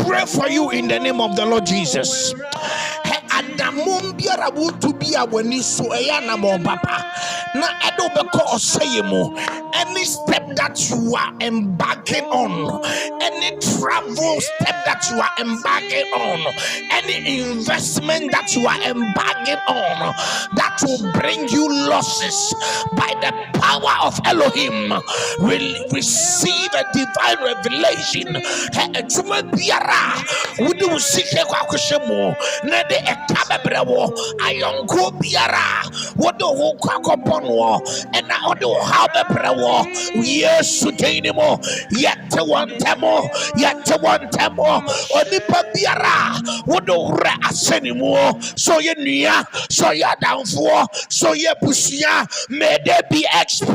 pray for you in the name of the Lord Jesus. Adamum biara wutu bia wani so eya na mo papa na edo beko oseyemu. Any step that you are embarking on, any travel step that you are embarking on, any investment that you are embarking on that will bring you losses, by the power of Elohim will receive a divine revelation. Ejuma biara wudu usike kwa kushemu na de ekabebrewo ayonko biara wudu hu kwa koponwo ena wudu habebrewo. Yes, Sudainimo, yet one temo, onipa biara, wodo re asenimo, so ye nia, so ya downfall, so ye bushia, may they be exposed.